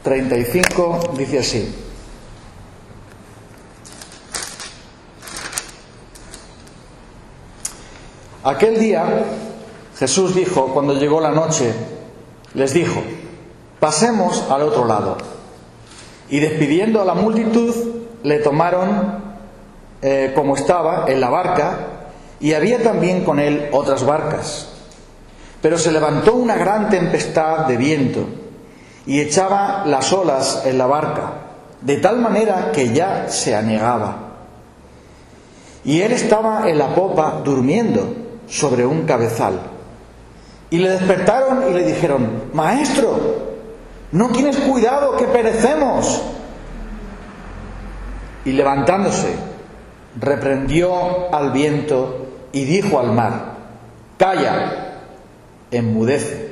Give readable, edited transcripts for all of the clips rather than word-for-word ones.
35 dice así: aquel día Jesús dijo, cuando llegó la noche, les dijo: pasemos al otro lado. Y despidiendo a la multitud, le tomaron como estaba en la barca, y había también con él otras barcas. Pero se levantó una gran tempestad de viento, y echaba las olas en la barca, de tal manera que ya se anegaba. Y él estaba en la popa durmiendo sobre un cabezal. Y le despertaron y le dijeron: Maestro, ¿no tienes cuidado que perecemos? Y levantándose, reprendió al viento y dijo al mar: Calla, enmudece.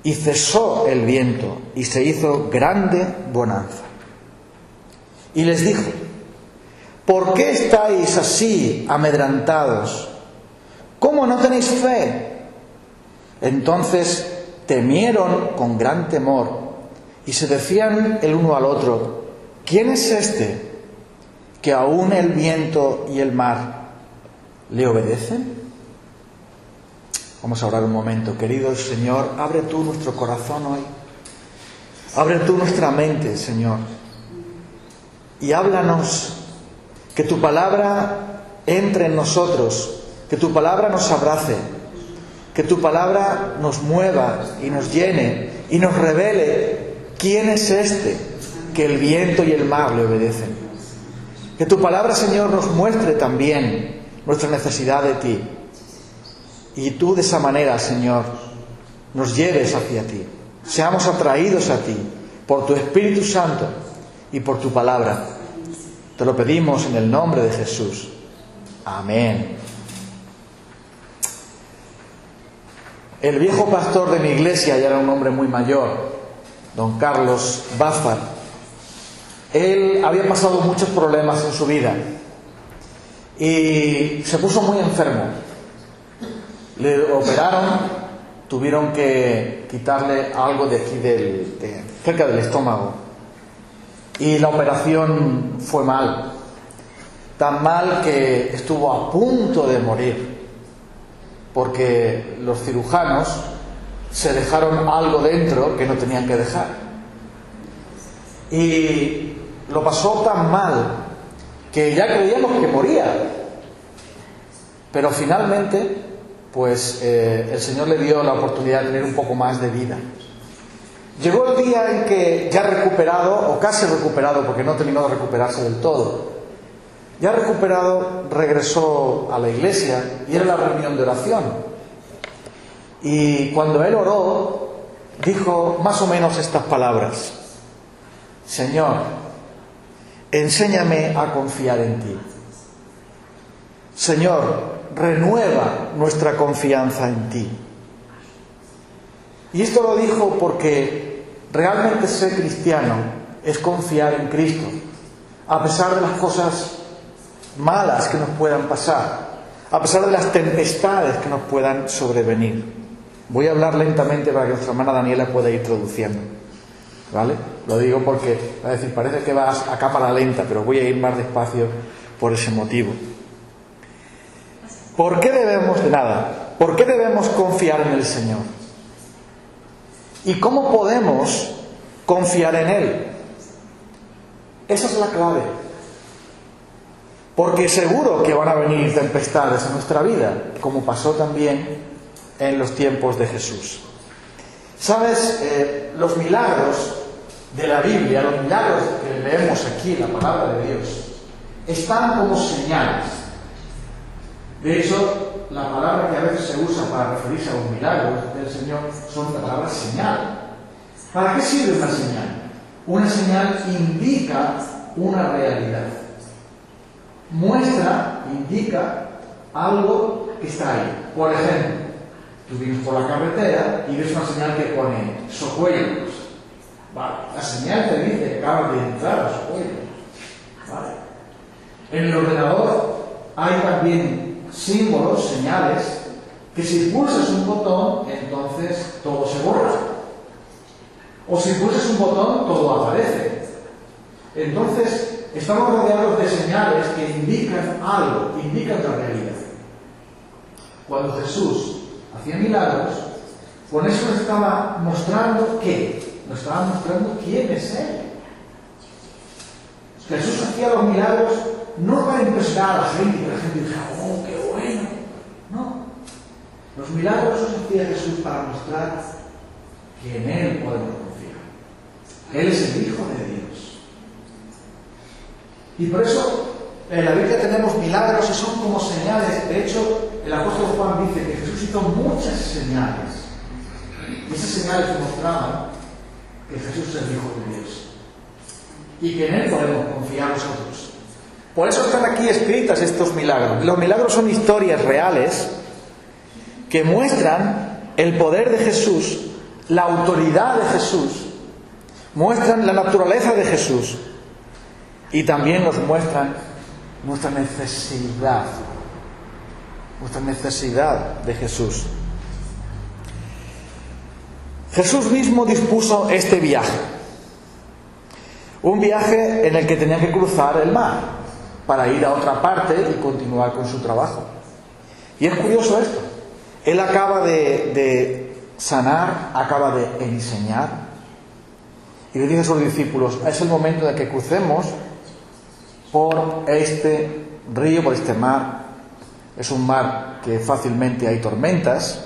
Y cesó el viento y se hizo grande bonanza. Y les dijo: ¿por qué estáis así amedrentados? ¿Cómo no tenéis fe? Entonces temieron con gran temor y se decían el uno al otro: ¿quién es este que aún el viento y el mar le obedecen? Vamos a orar un momento. Querido Señor, abre tú nuestro corazón hoy. Abre tú nuestra mente, Señor. Y háblanos. Que tu palabra entre en nosotros. Que tu palabra nos abrace. Que tu palabra nos mueva y nos llene y nos revele quién es este que el viento y el mar le obedecen. Que tu palabra, Señor, nos muestre también nuestra necesidad de ti. Y tú de esa manera, Señor, nos lleves hacia ti. Seamos atraídos a ti por tu Espíritu Santo y por tu palabra. Te lo pedimos en el nombre de Jesús. Amén. El viejo pastor de mi iglesia, ya era un hombre muy mayor, don Carlos Bázar, él había pasado muchos problemas en su vida y se puso muy enfermo. Le operaron, tuvieron que quitarle algo de aquí, cerca del estómago, y la operación fue mal, tan mal que estuvo a punto de morir, porque los cirujanos se dejaron algo dentro que no tenían que dejar. Y lo pasó tan mal que ya creíamos que moría. Pero finalmente, pues el Señor le dio la oportunidad de tener un poco más de vida. Llegó el día en que, ya recuperado, o casi recuperado, porque no terminó de recuperarse del todo, ya recuperado, regresó a la iglesia y era la reunión de oración. Y cuando él oró, dijo más o menos estas palabras: Señor, enséñame a confiar en ti. Señor, renueva nuestra confianza en ti. Y esto lo dijo porque realmente ser cristiano es confiar en Cristo, a pesar de las cosas malas que nos puedan pasar, a pesar de las tempestades que nos puedan sobrevenir. Voy a hablar lentamente para que nuestra hermana Daniela pueda ir traduciendo, ¿vale? Lo digo porque va a decir, parece que vas a cámara lenta, pero voy a ir más despacio por ese motivo. ¿Por qué debemos confiar en el Señor? ¿Y cómo podemos confiar en Él? Esa es la clave. Porque seguro que van a venir tempestades en nuestra vida, como pasó también en los tiempos de Jesús. ¿Sabes? Los milagros de la Biblia, los milagros que leemos aquí, la palabra de Dios, están como señales. De hecho, la palabra que a veces se usa para referirse a los milagros del Señor son la palabra señal. ¿Para qué sirve una señal? Una señal indica una realidad. Muestra, indica algo que está ahí. Por ejemplo, tú vienes por la carretera y ves una señal que pone Socuellos. Vale. La señal te dice que acabas de entrar a Socuellos. Vale. En el ordenador hay también símbolos, señales, que si pulsas un botón, entonces todo se borra. O si pulsas un botón, todo aparece. Entonces, estamos rodeados de señales que indican algo, indican la realidad. Cuando Jesús hacía milagros, con eso nos estaba mostrando ¿qué? Nos estaba mostrando quién es Él. Jesús hacía los milagros no para impresionar a la gente, que la gente dijera, ¡oh, qué bueno! No. Los milagros los hacía Jesús para mostrar que en Él podemos confiar. Él es el Hijo de Dios. Y por eso en la Biblia tenemos milagros y son como señales. De hecho, el apóstol Juan dice que Jesús hizo muchas señales. Y esas señales demostraban que Jesús es el Hijo de Dios. Y que en Él podemos confiar nosotros. Por eso están aquí escritas estos milagros. Los milagros son historias reales que muestran el poder de Jesús, la autoridad de Jesús, muestran la naturaleza de Jesús y también nos muestran nuestra necesidad de Jesús. Jesús mismo dispuso este viaje, un viaje en el que tenía que cruzar el mar para ir a otra parte y continuar con su trabajo. Y es curioso esto. Él acaba de sanar, acaba de enseñar. Y le dice a sus discípulos, es el momento de que crucemos por este río, por este mar. Es un mar que fácilmente hay tormentas.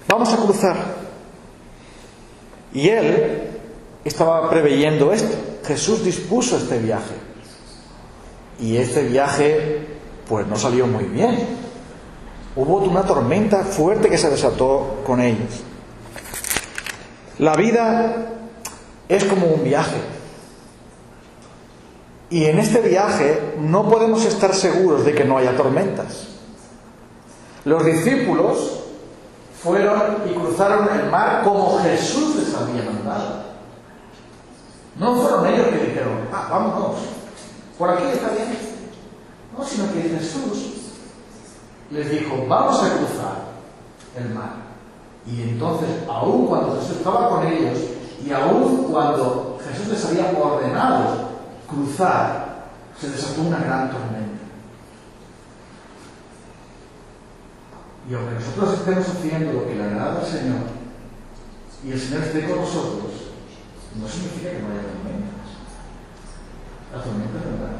Vamos a cruzar. Y Él estaba preveyendo esto. Jesús dispuso este viaje. Y este viaje, pues no salió muy bien. Hubo una tormenta fuerte que se desató con ellos. La vida es como un viaje. Y en este viaje no podemos estar seguros de que no haya tormentas. Los discípulos fueron y cruzaron el mar como Jesús les había mandado. No fueron ellos que dijeron, vámonos, por aquí está bien. No, sino que Jesús les dijo, vamos a cruzar el mar. Y entonces, aun cuando Jesús estaba con ellos, y aun cuando Jesús les había ordenado cruzar, se desató una gran tormenta. Y aunque nosotros estemos haciendo lo que le agrada al Señor, y el Señor esté con nosotros, no significa que no haya tormentas. La tormenta es verdad.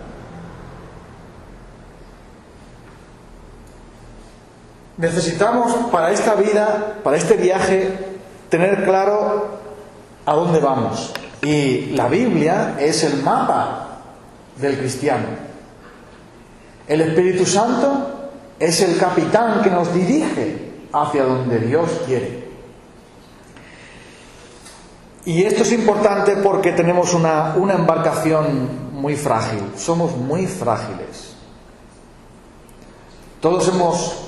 Necesitamos para esta vida, para este viaje, tener claro a dónde vamos. Y la Biblia es el mapa del cristiano. El Espíritu Santo es el capitán que nos dirige hacia donde Dios quiere. Y esto es importante porque tenemos una embarcación muy frágil. Somos muy frágiles. Todos hemos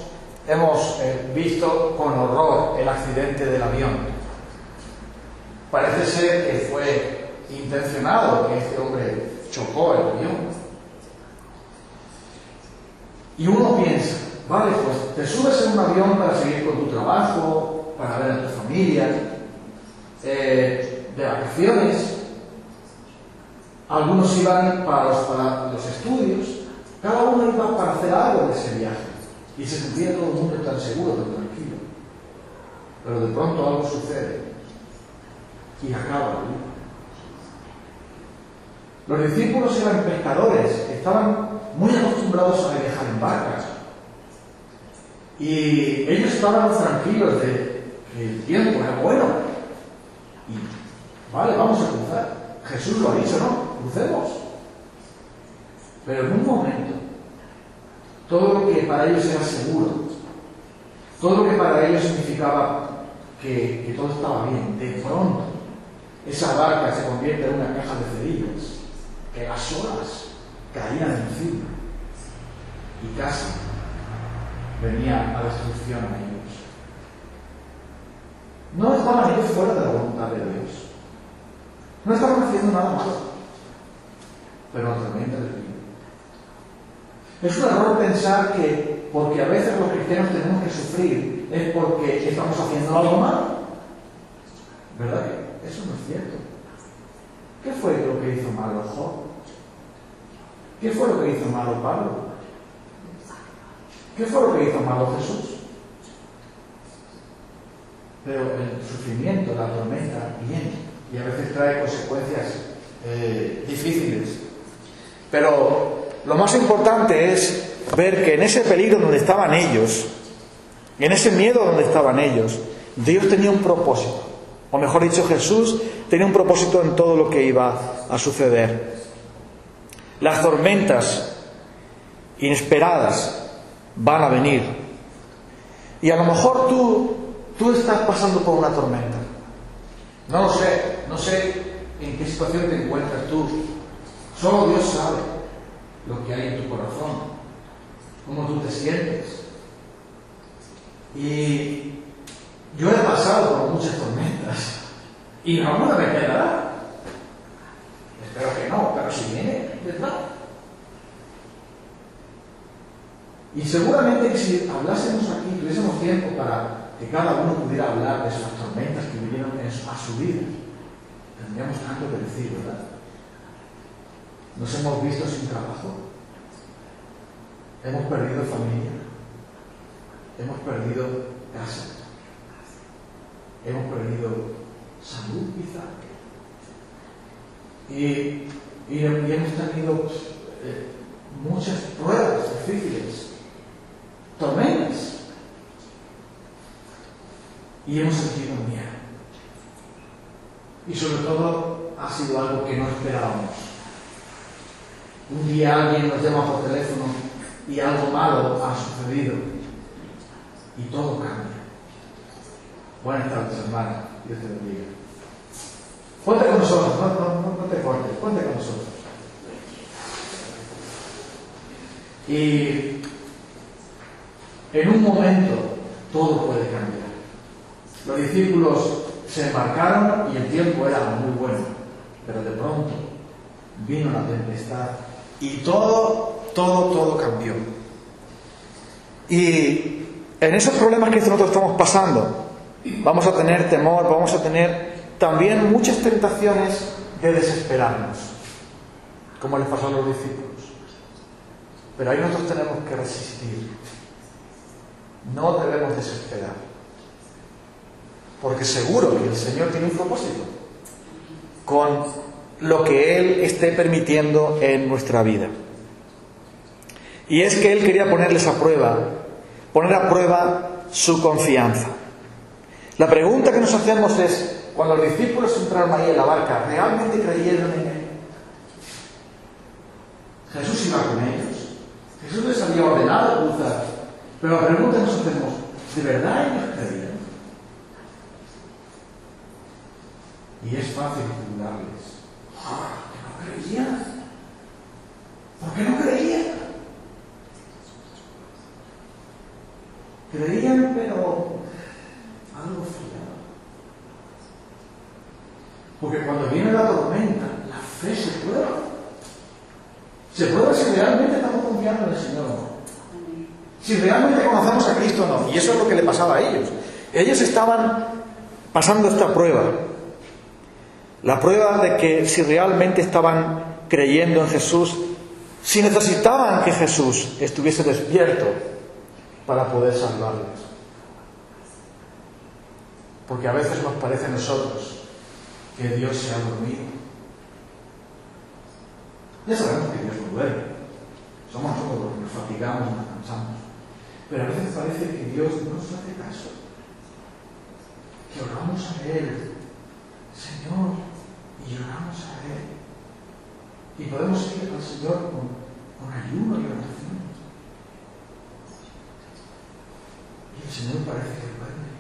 visto con horror el accidente del avión. Parece ser que fue intencionado, que este hombre chocó el avión. Y uno piensa, vale, pues te subes en un avión para seguir con tu trabajo, para ver a tu familia, de vacaciones. Algunos iban para los estudios. Cada uno iba para hacer algo de ese viaje. Y se sentía todo el mundo tan seguro, tan tranquilo. Pero de pronto algo sucede y acaba la vida. Los discípulos eran pescadores, estaban muy acostumbrados a viajar en barcas. Y ellos estaban tranquilos de que el tiempo era bueno. Y vale, vamos a cruzar. Jesús lo ha dicho, ¿no? Crucemos. Pero en un momento, todo lo que para ellos era seguro, todo lo que para ellos significaba que todo estaba bien, de pronto, esa barca se convierte en una caja de cerillas, que las olas caían encima y casi venía a destrucción a ellos. No estaban ellos fuera de la voluntad de Dios. No estaban haciendo nada malo, pero la tormenta les vino. Es un error pensar que porque a veces los cristianos tenemos que sufrir es porque estamos haciendo algo mal. ¿Verdad que? eso no es cierto. ¿Qué fue lo que hizo malo Job? ¿Qué fue lo que hizo malo Pablo? ¿Qué fue lo que hizo malo Jesús? Pero el sufrimiento, la tormenta, viene y a veces trae consecuencias difíciles. Pero lo más importante es ver que en ese peligro donde estaban ellos, en ese miedo donde estaban ellos, Dios tenía un propósito. O mejor dicho, Jesús tenía un propósito en todo lo que iba a suceder. Las tormentas inesperadas van a venir. Y a lo mejor tú estás pasando por una tormenta. No sé en qué situación te encuentras tú. Solo Dios sabe lo que hay en tu corazón, cómo tú te sientes. Y yo he pasado por muchas tormentas y alguna me quedará. Espero que no, pero si viene, vendrá. Y seguramente que si hablásemos aquí, tuviésemos tiempo para que cada uno pudiera hablar de esas tormentas que vinieron a su vida, tendríamos tanto que decir, ¿verdad? Nos hemos visto sin trabajo, hemos perdido familia, hemos perdido casa, hemos perdido salud quizá, y hemos tenido muchas pruebas difíciles, tormentas, y hemos sentido miedo. Y sobre todo ha sido algo que no esperábamos. Un día alguien nos llama por teléfono y algo malo ha sucedido y todo cambia. Buenas tardes, hermana. Dios te bendiga. Ponte con nosotros, no te cortes, ponte con nosotros. Y en un momento todo puede cambiar. Los discípulos se embarcaron y el tiempo era muy bueno, pero de pronto vino la tempestad y todo cambió. Y en esos problemas que nosotros estamos pasando, vamos a tener temor, vamos a tener también muchas tentaciones de desesperarnos, como les pasó a los discípulos. Pero ahí nosotros tenemos que resistir. No debemos desesperar, porque seguro que el Señor tiene un propósito con lo que Él esté permitiendo en nuestra vida. Y es que Él quería poner a prueba su confianza. La pregunta que nos hacemos es, cuando los discípulos entraron ahí en la barca, ¿realmente creyeron en Él? Jesús iba con ellos. Jesús les había ordenado cruzar. Pero la pregunta que nos hacemos, ¿de verdad ellos creían? Y es fácil juzgarles. ¿Que no creían? ¿Por qué no creían? Creían, pero algo fallaba. Porque cuando viene la tormenta, la fe se prueba. Se prueba si realmente estamos confiando en el Señor o no. Si realmente conocemos a Cristo o no. Y eso es lo que le pasaba a ellos. Ellos estaban pasando esta prueba. La prueba de que si realmente estaban creyendo en Jesús, si necesitaban que Jesús estuviese despierto para poder salvarles. Porque a veces nos parece a nosotros que Dios se ha dormido. Ya sabemos que Dios no duerme. Somos nosotros los que nos fatigamos y nos cansamos. Pero a veces parece que Dios no nos hace caso. Que oramos a Él, Señor, y oramos a Él. Y podemos ir al Señor con ayuno y oración. Y el Señor parece que duerme.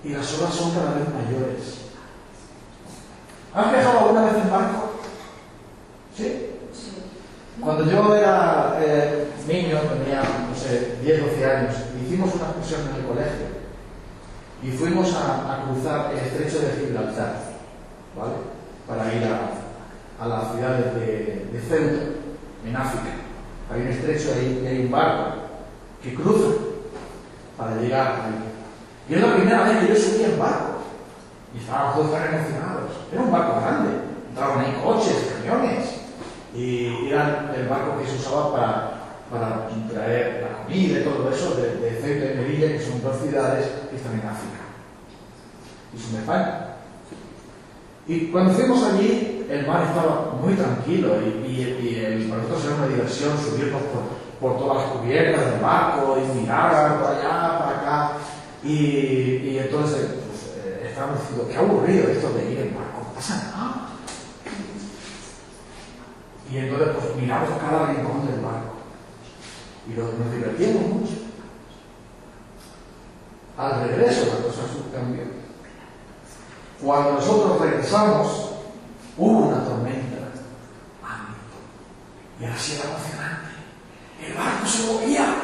Y las olas son cada vez mayores. ¿Has viajado alguna vez en barco? ¿Sí? Cuando yo era niño, tenía, 10, 12 años, hicimos una excursión en el colegio y fuimos a cruzar el estrecho de Gibraltar, ¿vale? Para ir a las ciudades de Ceuta, en África. Hay un estrecho ahí y hay un barco que cruza para llegar ahí. Y es la primera vez que yo subí en barco. Y estaban todos tan emocionados. Era un barco grande. Entraban ahí coches, camiones. Y era el barco que se usaba para traer la comida y todo eso de Ceuta y Melilla, que son dos ciudades que están en África. Y son de España. Y cuando fuimos allí, el mar estaba muy tranquilo y para nosotros era una diversión subirnos por todas las cubiertas del barco y mirar por allá, para acá. Y entonces estábamos diciendo, qué aburrido esto de ir en barco, no pasa nada. Y entonces pues miramos cada rincón del barco y nos divertimos mucho. Al regreso la cosa cambió. Cuando nosotros regresamos, hubo una tormenta. Y ahora sí era emocionante. El barco se movía.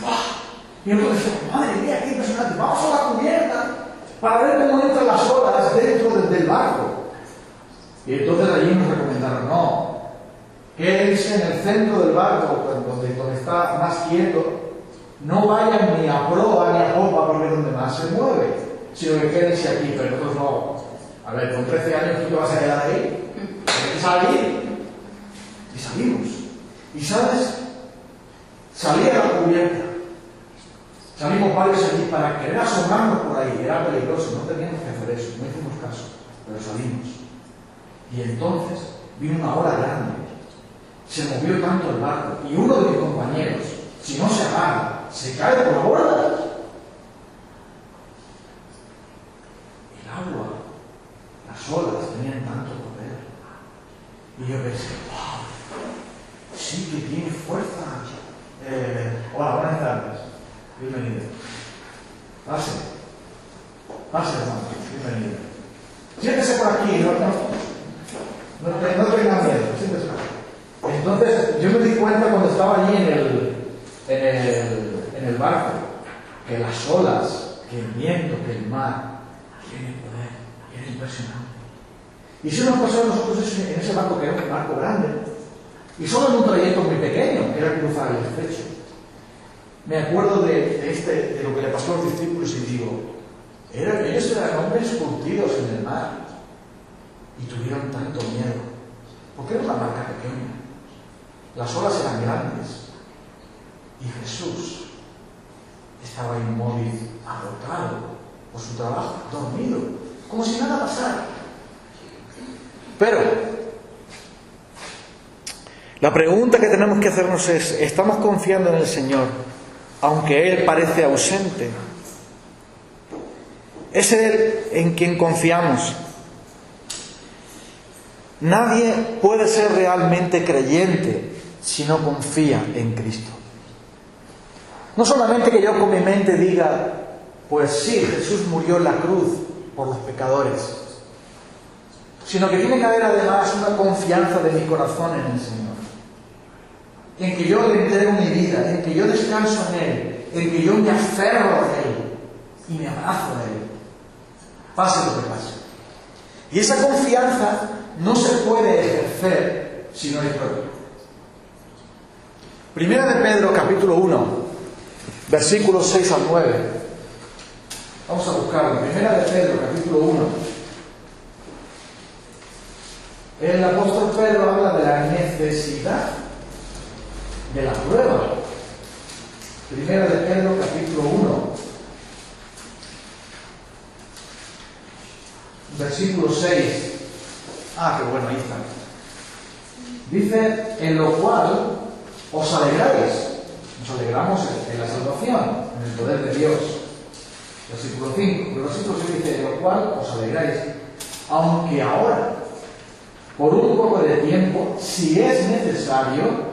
¡Buah! Y nosotros decíamos, madre mía, qué impresionante. Vamos a la cubierta para ver cómo entran las olas dentro del barco. Y entonces allí nos recomendaron, no, quédense en el centro del barco, donde está más quieto. No vayan ni a proa ni a popa porque es donde más se mueve, sino que quédense aquí. Pero nosotros no. A ver, con 13 años tú te vas a quedar ahí. Tienes que salir. Y salimos. Y sabes, salí a la cubierta. Salimos varios allí para querer asomarnos por ahí. Era peligroso, no teníamos que hacer eso. No hicimos caso, pero salimos. Y entonces vino una ola grande. Se movió tanto el barco. Y uno de mis compañeros, si no se agarra, se cae por la borda. El agua, las olas tenían tanto poder. Y yo pensé, wow, sí que tiene fuerza. Hola, buenas tardes. Bienvenido. Pase, hermano. Bienvenido. Siéntese por aquí, no tenga miedo, siéntese. Entonces, yo me di cuenta cuando estaba allí en el barco, que las olas, que el viento, que el mar, tienen poder, era impresionante. Y si nos pasó a nosotros en ese barco, que era un barco grande, y solo en un trayecto muy pequeño, que era cruzar el estrecho. Me acuerdo de lo que le pasó a los discípulos y digo, ellos eran hombres curtidos en el mar y tuvieron tanto miedo, porque era una barca pequeña, las olas eran grandes y Jesús estaba inmóvil, agotado por su trabajo, dormido, como si nada pasara. Pero la pregunta que tenemos que hacernos es, ¿estamos confiando en el Señor aunque Él parece ausente? ¿Es Él en quien confiamos? Nadie puede ser realmente creyente si no confía en Cristo. No solamente que yo con mi mente diga, pues sí, Jesús murió en la cruz por los pecadores, sino que tiene que haber además una confianza de mi corazón en el Señor, en que yo le entrego mi vida, en que yo descanso en Él, en que yo me aferro a Él y me abrazo a Él, pase lo que pase. Y esa confianza no se puede ejercer si no hay prueba. Primera de Pedro, capítulo 1, versículos 6 al 9. Vamos a buscarlo. Primera de Pedro, capítulo 1. El apóstol Pedro habla de la necesidad de la prueba. Primera de Pedro, capítulo 1, versículo 6. Qué bueno, ahí está. Dice, en lo cual os alegráis. Nos alegramos en la salvación, en el poder de Dios. Versículo 5. El versículo 6 dice, en lo cual os alegráis, aunque ahora, por un poco de tiempo, si es necesario,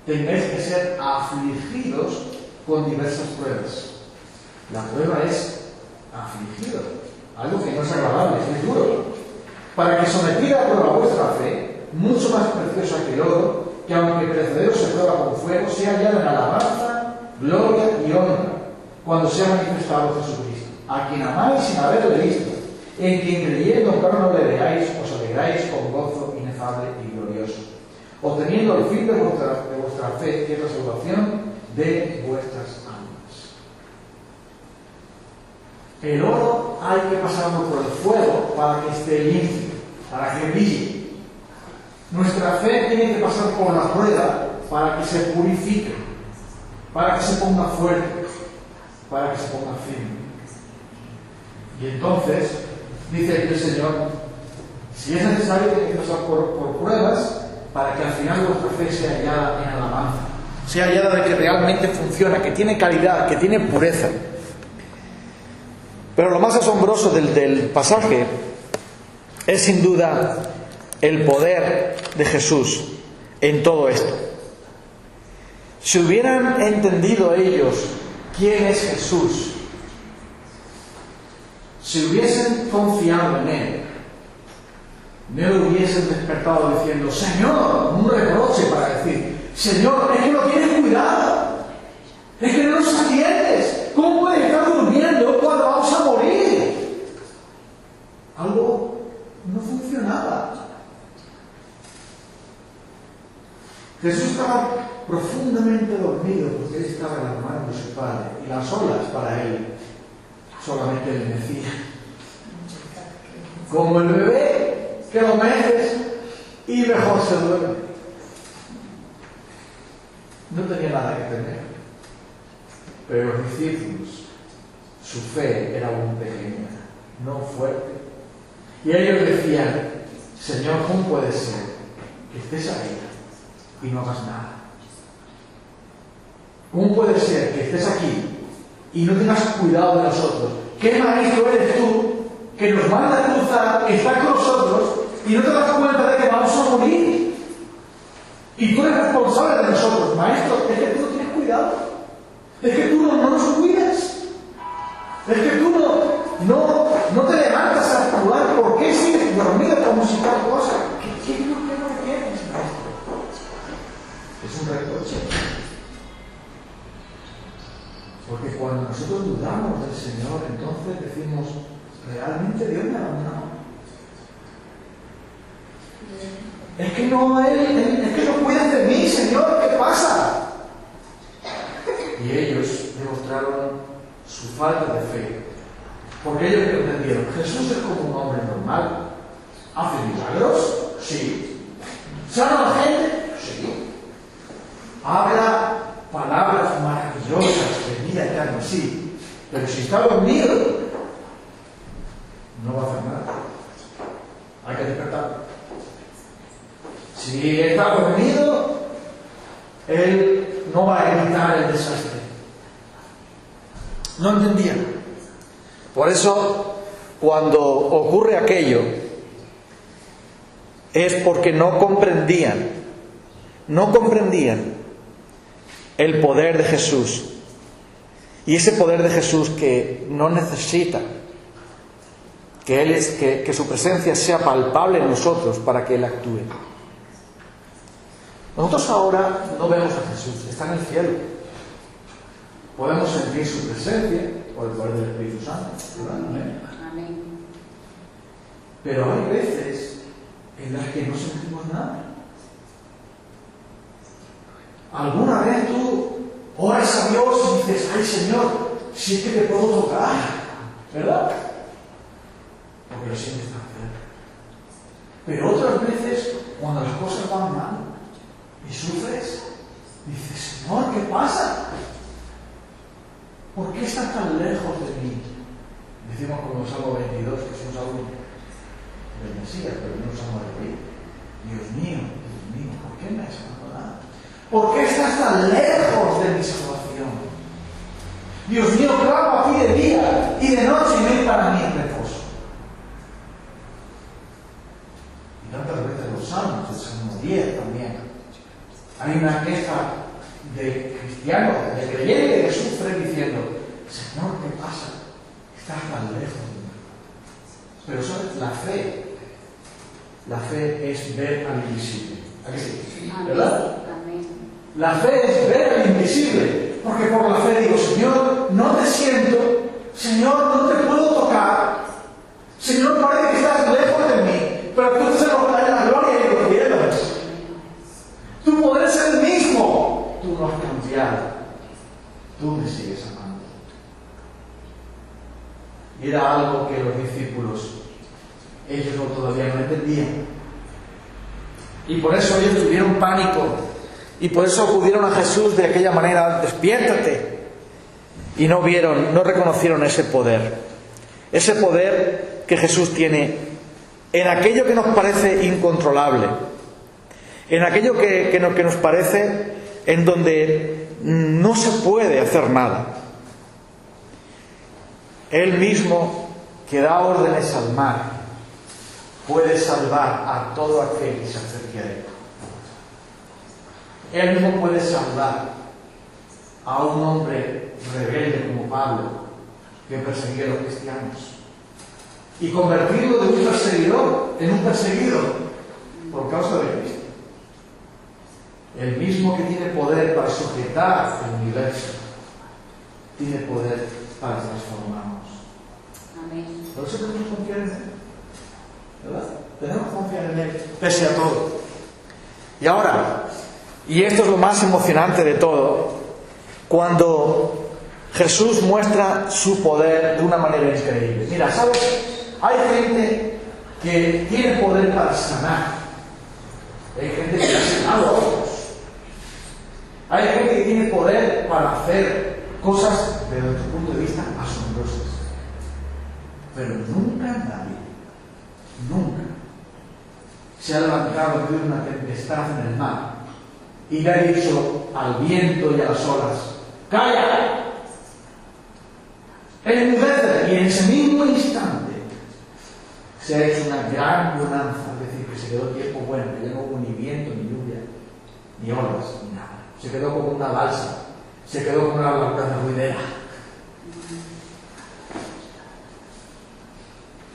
tengáis que ser afligidos con diversas pruebas. La prueba es afligido, algo que no es agradable, es muy duro. Para que sometida a prueba vuestra fe, mucho más preciosa que el oro, que aunque perecedero se prueba con fuego, sea hallado en alabanza, gloria y honra, cuando sea manifestado Jesucristo, a quien amáis sin haberle visto, en quien creyendo, aunque no le veáis, os alegráis con gozo inefable y glorioso, obteniendo el fin de vuestra fe, que es la salvación de vuestras almas. El oro hay que pasarlo por el fuego para que esté limpio, para que brille. Nuestra fe tiene que pasar por la prueba para que se purifique, para que se ponga fuerte, para que se ponga firme. Y entonces, dice aquí el Señor, si es necesario, tiene que pasar por pruebas para que al final vuestra fe sea hallada en alabanza, sea hallada de que realmente funciona, que tiene calidad, que tiene pureza. Pero lo más asombroso del pasaje es sin duda el poder de Jesús en todo esto. Si hubieran entendido ellos quién es Jesús, si hubiesen confiado en Él, no lo hubiesen despertado diciendo, Señor, un reproche para decir, Señor, es que no tienes cuidado, es que no nos atiendes, ¿cómo puedes estar durmiendo cuando vamos a morir? Algo no funcionaba. Jesús estaba profundamente dormido porque Él estaba en las manos de su Padre y las olas para Él solamente le decían. Como el bebé que lo meces y mejor se duerme. No tenía nada que temer. Pero los discípulos, su fe era aún pequeña, no fuerte. Y ellos decían, Señor, ¿cómo puede ser que estés ahí y no hagas nada? ¿Cómo puede ser que estés aquí y no tengas cuidado de nosotros? ¿Qué maestro eres tú que nos manda a cruzar, que está con nosotros y no te das cuenta de que vamos a morir? Y tú eres responsable de nosotros, maestro, es que tú no tienes cuidado, es que tú no nos cuidas, es que tú no te levantas a actuar. ¿Por qué sigues dormido como si tal cosa? ¿Qué es lo que no quieres, maestro? Es un reproche. Porque cuando nosotros dudamos del Señor, entonces decimos, ¿realmente Dios me ha abandonado? Es que no cuidas de mí, Señor, ¿qué pasa? Y ellos demostraron su falta de fe, porque ellos entendieron, Jesús es como un hombre normal, hace milagros, sí, sana a la gente, sí, habla palabras maravillosas de vida eterna, sí, pero si está dormido, no va a hacer nada. Hay que despertarlo. Si está dormido, Él no va a evitar el desastre. No entendían. Por eso, cuando ocurre aquello, es porque no comprendían el poder de Jesús. Y ese poder de Jesús que no necesita que su presencia sea palpable en nosotros para que Él actúe. Nosotros ahora no vemos a Jesús, está en el cielo. Podemos sentir su presencia por el poder del Espíritu Santo. Amén. Pero hay veces en las que no sentimos nada. ¿Alguna vez tú oras a Dios y dices, ay Señor, si es que te puedo tocar? ¿Verdad? Porque lo sientes tan cerca. Pero otras veces, cuando las cosas van mal y sufres, dices, Señor, ¿qué pasa? ¿Por qué estás tan lejos de mí? Decimos como el Salmo 22, que es un salmo del Mesías, pero no un salmo de David. Dios mío, ¿por qué me has abandonado? ¿Por qué estás tan lejos de mi salvación? Dios mío, clamo a ti de día y de noche y no hay para mí el reposo. Y tantas veces los salmos, el Salmo 10 también, hay una queja de cristianos, de creyentes que sufren diciendo, Señor, ¿qué pasa? Estás tan lejos de mí. Pero ¿sabes? La fe es ver al invisible. ¿A qué sí? ¿Verdad? La fe es ver al invisible, porque por la fe digo, Señor, no te siento, Señor, no te puedo tocar, Señor, parece que estás lejos de mí, pero tú te alojarás en la gloria y los cielos. Tu poder es el mismo, tú no has cambiado, tú me sigues amando. Y era algo que Ellos todavía no entendían. Y por eso ellos tuvieron pánico. Y por eso acudieron a Jesús de aquella manera: despiértate. Y no reconocieron ese poder. Ese poder que Jesús tiene en aquello que nos parece incontrolable. En aquello que nos parece en donde no se puede hacer nada. Él mismo, que da órdenes al mar, puede salvar a todo aquel que se acerque a Él. Él mismo puede salvar a un hombre rebelde como Pablo, que perseguía a los cristianos, y convertirlo de un perseguidor en un perseguido por causa de Cristo. El mismo que tiene poder para sujetar el universo, tiene poder para transformarnos. Amén. Por eso tenemos que confiar en Él, ¿verdad? Tenemos que confiar en Él, pese a todo. Y ahora, y esto es lo más emocionante de todo, cuando Jesús muestra su poder de una manera increíble. Mira, ¿sabes? Hay gente que tiene poder para sanar. Hay gente que ha sanado a otros. Hay gente que tiene poder para hacer cosas, desde nuestro punto de vista, asombrosas. Pero nunca nadie, nunca, se ha levantado de una tempestad en el mar y le ha dicho al viento y a las olas: ¡calla! Enmudece. Y en ese mismo instante se ha hecho una gran bonanza, es decir, que se quedó tiempo bueno, que ya no hubo ni viento, ni lluvia, ni olas, ni nada. Se quedó como una balsa, se quedó como una ruidera.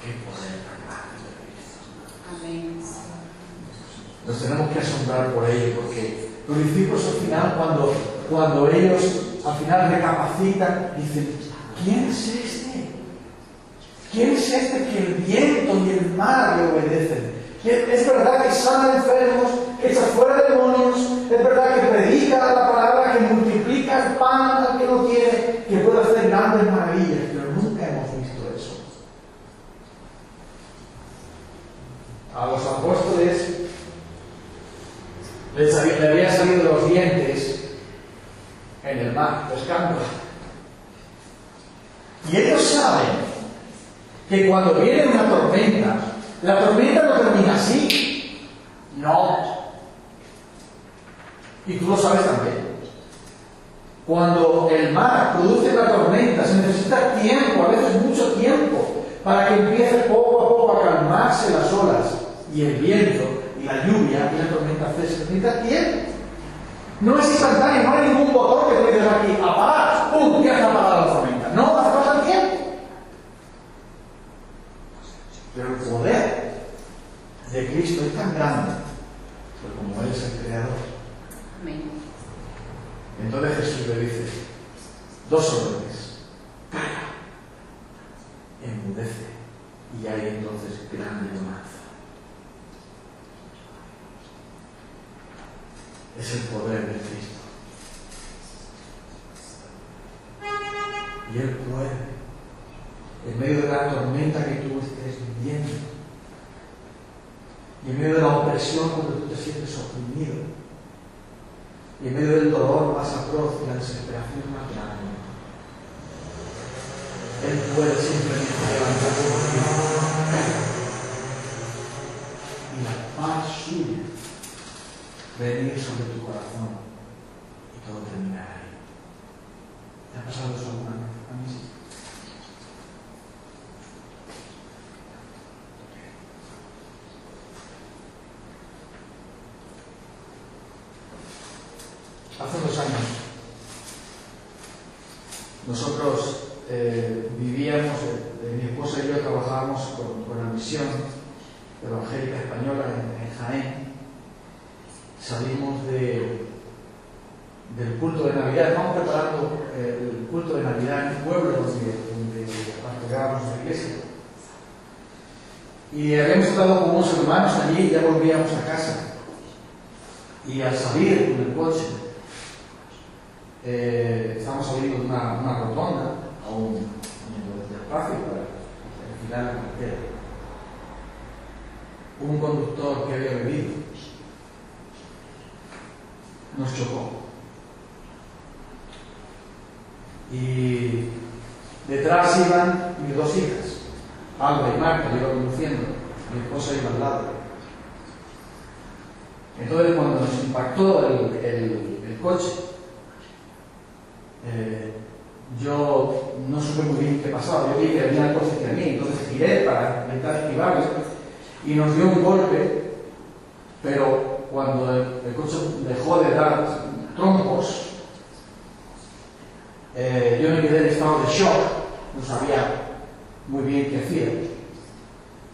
¡Qué poder tan grande de Cristo! Amén. Nos tenemos que asombrar por ello, porque los discípulos al final, cuando ellos al final recapacitan, dicen: ¿quién es este? ¿Quién es este que el viento y el mar le obedecen? Es verdad que sana enfermos, que echa fuera demonios, es verdad que predica la palabra, que multiplica el pan al que no tiene, que puede hacer grandes maravillas, pero nunca hemos visto eso. A los apóstoles le habían salido los dientes en el mar, pescando. Y ellos saben que cuando viene una tormenta, la tormenta no termina así. No. Y tú lo sabes también. Cuando el mar produce la tormenta, se necesita tiempo, a veces mucho tiempo, para que empiece poco a poco a calmarse las olas y el viento y la lluvia y la tormenta cese. Se necesita tiempo. No es instantáneo, no hay ningún botón que tú dices aquí: apagar, ¡pum!, ya está apagada la tormenta. No, hace falta tiempo. Pero el poder de Cristo es tan grande, pues como Él es el creador. Amén. Entonces Jesús le dice dos órdenes: calla, enmudece, y hay entonces grande bonanza. Es el poder de Cristo. Y Él puede, en medio de la tormenta que tú estés viviendo, y en medio de la opresión cuando tú te sientes oprimido, y en medio del dolor más atroz y la desesperación más grande, Él puede simplemente levantar y la paz suya venir sobre tu corazón y todo terminará ahí. ¿Te ha pasado eso alguna vez? A mí sí. Hace 2 años nosotros vivíamos, mi esposa y yo trabajábamos con la misión evangélica española en Jaén. Salimos del culto de Navidad, estamos preparando el culto de Navidad en un pueblo donde pastoreábamos la iglesia. Y habíamos estado con unos hermanos allí y ya volvíamos a casa. Y al salir con el coche, estamos saliendo de una rotonda a un despacio para enfilar la carretera. un conductor que había bebido nos chocó. Y detrás iban mis dos hijas, Alba y Marta, yo iba conduciendo, mi esposa iba al lado. Entonces, cuando nos impactó el coche, yo no supe muy bien qué pasaba. Yo vi que venía el coche hacia mí, entonces giré para intentar esquivarlo y nos dio un golpe, pero cuando el coche dejó de dar trompos, yo me quedé en estado de shock, no sabía muy bien qué hacía.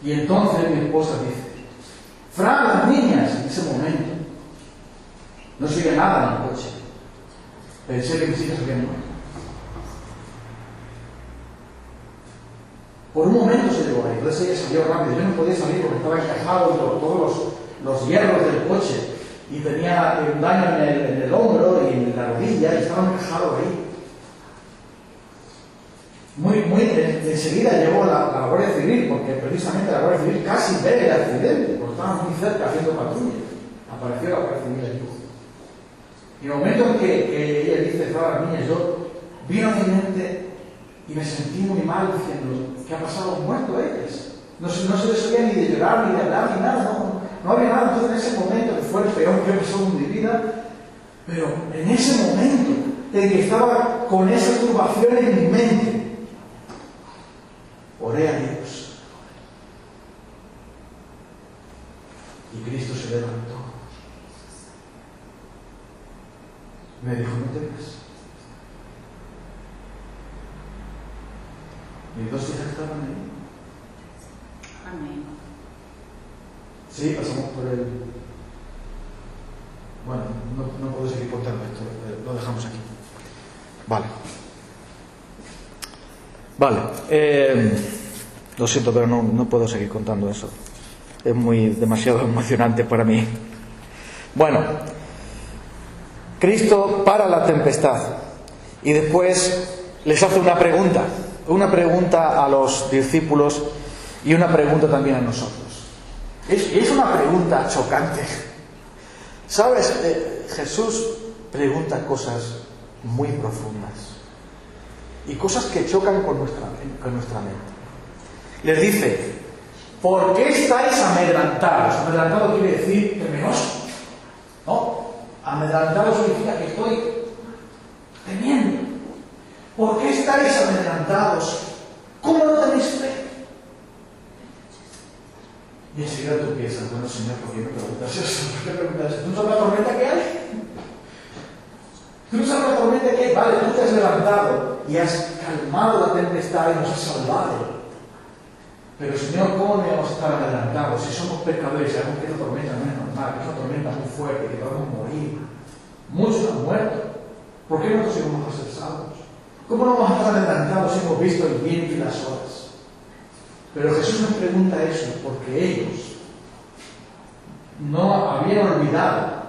Y entonces mi esposa dice: Fran, las niñas. En ese momento no se oía nada en el coche. Pensé que mis hijas habían muerto. Por un momento se llegó ahí, entonces ella salió rápido. Yo no podía salir porque estaba encajado en todos los hierros del coche y tenía un daño en el hombro y en la rodilla y estaba encajado ahí. Enseguida llegó la Guardia Civil, porque precisamente la Guardia Civil casi ve el accidente, porque estaban muy cerca haciendo patrulla. Apareció la Guardia Civil allí. Y en el momento en que ella dice: "Fran, las niñas", yo vino a mi mente y me sentí muy mal diciendo: ¿qué ha pasado? ¿Han muerto ellas? No se les oía ni de llorar, ni de hablar, ni nada, no había nada. Entonces, en ese momento, que fue el peor que he pasado en mi vida, pero en ese momento en que estaba con esa turbación en mi mente, oré a Dios. Y Cristo se levantó. Me dijo: no temas. Mis dos hijas estaban ahí. Amén. Sí, pasamos por el... Bueno, no puedo seguir contando esto, lo dejamos aquí. Vale. Lo siento, pero no puedo seguir contando eso. Es demasiado emocionante para mí. Bueno, Cristo para la tempestad y después les hace una pregunta a los discípulos y una pregunta también a nosotros. Es una pregunta chocante. ¿Sabes? Jesús pregunta cosas muy profundas y cosas que chocan con nuestra mente. Les dice: ¿por qué estáis amedrentados? Amedrentado quiere decir temeroso, ¿no? Amedrentado significa que estoy temiendo. ¿Por qué estáis amedrentados? ¿Cómo no tenéis fe? Y enseguida tú piensas: bueno, Señor, ¿por qué me preguntas eso? ¿Por qué preguntas eso? ¿Tú no sabes la tormenta que hay? ¿Tú no sabes la tormenta que hay? Vale, tú te has levantado y has calmado la tempestad y nos has salvado. Pero, Señor, ¿cómo no vamos a estar adelantados si somos pecadores y sabemos que esta tormenta no es normal, que es una tormenta muy fuerte, que vamos a morir? Muchos han muerto. ¿Por qué nosotros íbamos a ser salvos? ¿Cómo no vamos a estar adelantados si hemos visto el viento y las olas? Pero Jesús nos pregunta eso porque ellos no habían olvidado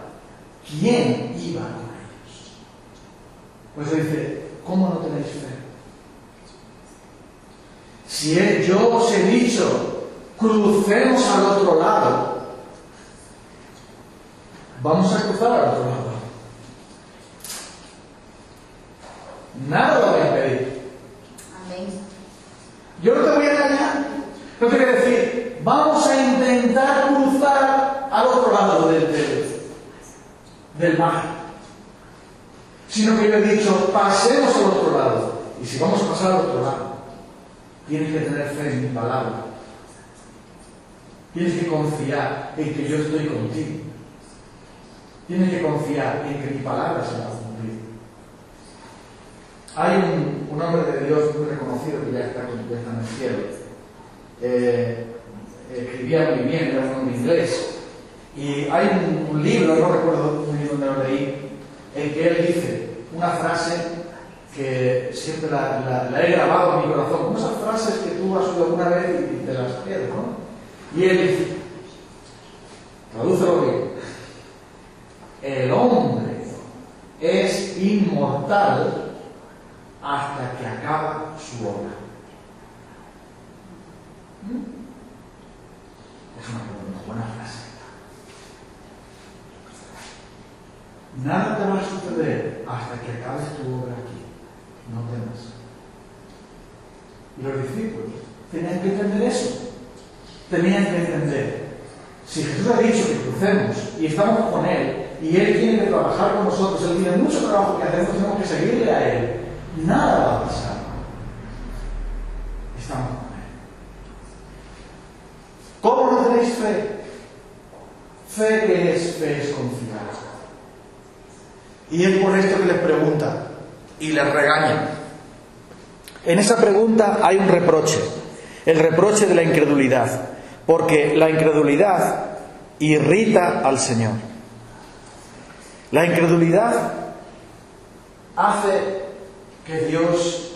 quién iba con ellos. Pues dice: ¿cómo no tenéis fe? Si yo os he dicho, crucemos al otro lado, vamos a cruzar al otro lado. Nada lo voy a impedir. Amén. Yo no te voy a engañar. No te voy a decir: vamos a intentar cruzar al otro lado del mar. Sino que yo he dicho: pasemos al otro lado. Y si vamos a pasar al otro lado, tienes que tener fe en mi palabra. Tienes que confiar en que yo estoy contigo. Tienes que confiar en que mi palabra se va a cumplir. Hay un hombre de Dios muy reconocido que ya está en el cielo. Escribía muy bien, era un hombre inglés. Y hay un libro, no recuerdo muy bien dónde lo leí, en que él dice una frase que siempre la he grabado en mi corazón, como esas frases que tú has oído alguna vez y te las quedas, ¿no? Y él dice, tradúcelo bien: el hombre es inmortal hasta que acaba su obra. Es una te va a suceder hasta que acabes tu obra aquí. No temas. Y los discípulos tenían que entender eso. Tenían que entender. Si Jesús ha dicho que crucemos y estamos con Él, y Él tiene que trabajar con nosotros, Él tiene mucho trabajo que hacer, tenemos que seguirle a Él, nada va a pasar. Estamos con Él. ¿Cómo no tenéis fe? ¿Fe qué es? Fe es confiar. Y es por esto que les pregunta y les regaña. En esa pregunta hay un reproche, el reproche de la incredulidad, porque la incredulidad irrita al Señor. La incredulidad hace que Dios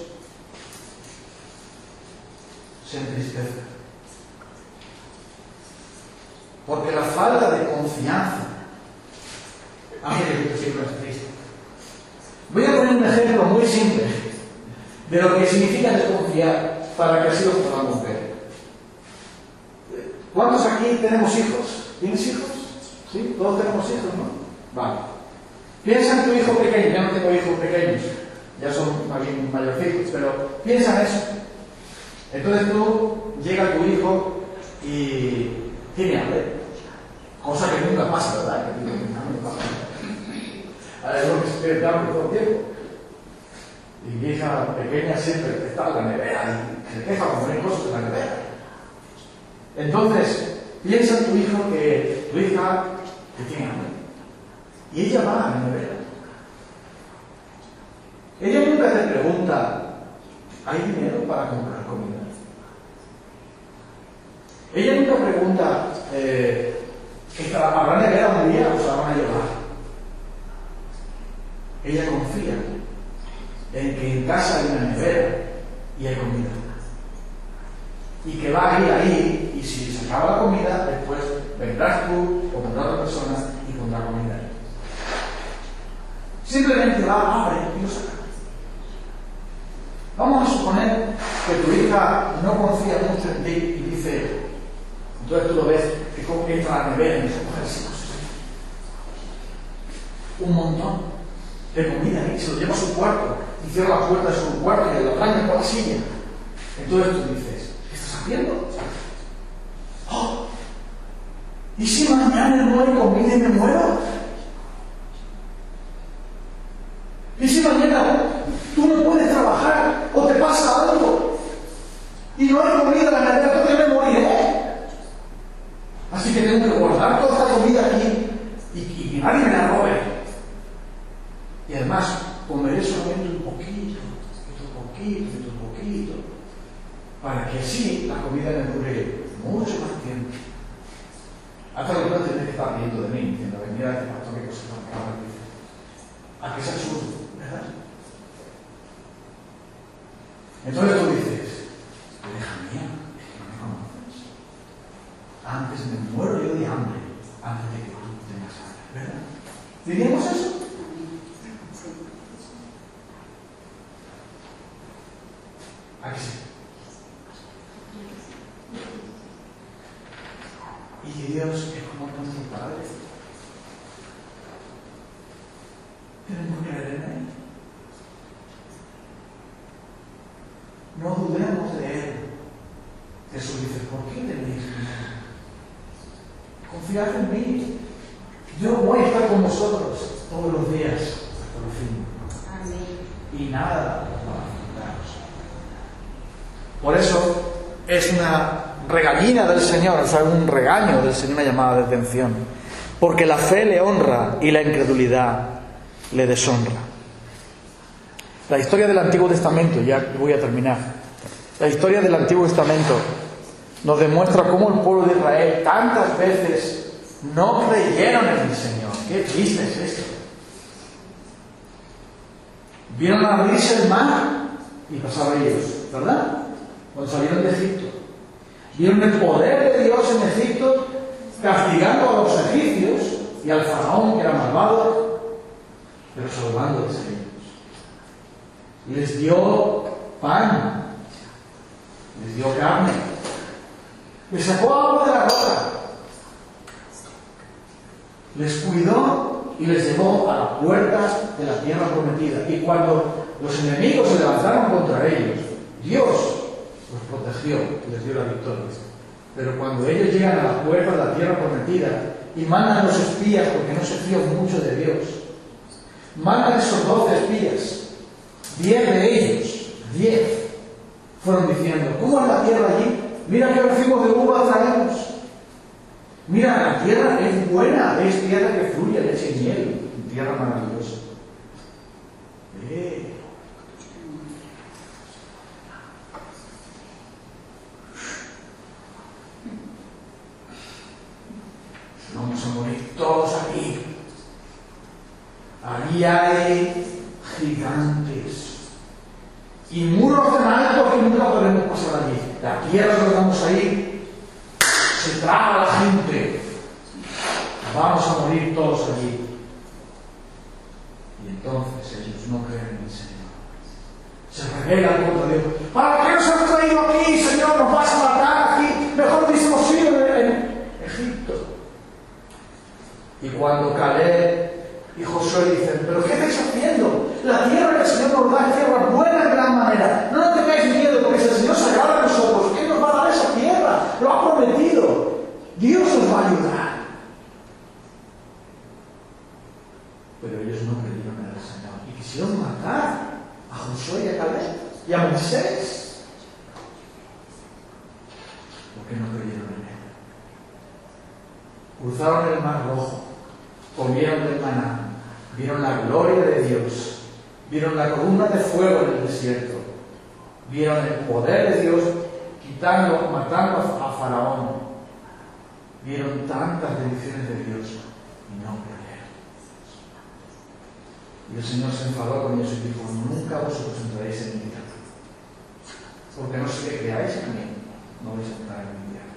se entristezca. Porque la falta de confianza hace que Dios siempre esté triste. Voy a poner un ejemplo muy simple de lo que significa desconfiar para que así lo podamos ver. ¿Cuántos aquí tenemos hijos? ¿Tienes hijos? ¿Sí? Todos tenemos hijos, ¿no? Vale. Piensa en tu hijo pequeño. Yo no tengo hijos pequeños, ya son más bien mayorcitos, pero piensa en eso. Entonces llega tu hijo y tiene hambre. Cosa que nunca pasa, ¿verdad? Que nunca pasa. A ver, lo que se pierde hambre todo el tiempo. Y mi hija pequeña siempre está en la nevera y se queja por poner cosas en la nevera. Entonces, piensa en tu hijo tu hija que tiene hambre. Y ella va a la nevera. Ella nunca te pregunta, ¿hay dinero para comprar comida? Ella nunca pregunta, ¿habrá nevera un día o se la van a llevar? Ella confía en que en casa hay una nevera y hay comida. Y que va a ir ahí, y si se acaba la comida, después vendrás tú o vendrá otra persona y pondrá comida ahí. Simplemente va, abre y lo saca. Vamos a suponer que tu hija no confía mucho en ti y dice, entonces tú lo ves, que entra a la nevera y dice, coge así cosas. Un montón de comida ahí, se lo lleva a su cuarto y cierra la puerta de su cuarto y lo trae por la silla. Entonces tú dices, ¿qué estás haciendo? ¡Oh! ¿Y si mañana no hay comida y me muero? ¿Y si mañana tú no puedes trabajar o te pasa algo y no hay comida en la nevera, entonces me moriré? Así que tengo que guardar toda esta comida aquí y que nadie me la robe. Y además, comeré solamente un poquito, para que así la comida me dure mucho más tiempo. Hasta que no tienes que estar riendo de mí, diciendo, mira, este pastor, qué cosa tan cara que dice. ¿A qué es absurdo? ¿Verdad? Entonces tú dices, hija mía, es que no me conoces. Antes me muero yo de hambre, antes de que tú tengas hambre, ¿verdad? ¿Diríamos eso? ¿A qué sí? Y Dios es como nuestro Padre. Tenemos que creer en Él. No dudemos de Él. Jesús dice, ¿por qué tenéis miedo? Confiad en mí. Yo voy a estar con vosotros todos los días hasta el fin. Amén. Y nada os va a afectaros. Por eso es una regañina del Señor, o sea, un regaño del Señor, una llamada de atención. Porque la fe le honra y la incredulidad le deshonra. La historia del Antiguo Testamento, ya voy a terminar. La historia del Antiguo Testamento nos demuestra cómo el pueblo de Israel tantas veces no creyeron en el Señor. Qué triste es esto. Vieron abrirse el mar y pasaron ellos, ¿verdad? Cuando salieron de Egipto. Vieron el poder de Dios en Egipto castigando a los egipcios y al faraón que era malvado, pero salvándoles a ellos. Y les dio pan, les dio carne, les sacó agua de la roca, les cuidó y les llevó a la puerta de la tierra prometida. Y cuando los enemigos se levantaron contra ellos, Dios los protegió y les dio la victoria. Pero cuando ellos llegan a la puerta de la tierra prometida y mandan los espías, porque no se fían mucho de Dios, mandan esos 12 espías, 10 de ellos, 10, fueron diciendo: ¿cómo es la tierra allí? Mira qué racimos de uva traemos. Mira, la tierra es buena, es tierra que fluye leche y miel, tierra maravillosa. Vamos a morir todos aquí. Allí hay gigantes y muros tan altos que nunca podremos pasar allí. La tierra donde vamos a ir se traga a la gente. Vamos a morir todos allí. Y entonces ellos no creen en el Señor. Se rebelan contra Dios. ¿Para qué nos has traído aquí, Señor? Nos vas a matar aquí. Mejor hubiésemos ido en Egipto. Y cuando Caleb y Josué dicen: ¿pero qué estáis haciendo? La tierra que el Señor nos da es tierra buena en gran manera. No nos tengáis miedo, porque si el Señor se agrada a nosotros, Él nos va a dar esa tierra. Lo ha prometido. Dios nos va a ayudar. Pero ellos no creyeron en el Señor y quisieron matar a Josué y a Caleb y a Moisés, porque no creyeron en Él. Cruzaron el Mar Rojo, comieron del maná, vieron la gloria de Dios, vieron la columna de fuego en el desierto, vieron el poder de Dios matando a Faraón, vieron tantas bendiciones de Dios y no creyeron. Y el Señor se enfadó con ellos y dijo: nunca vosotros entraréis en mi tierra, porque no sé que creáis en mí, no vais a entrar en mi tierra.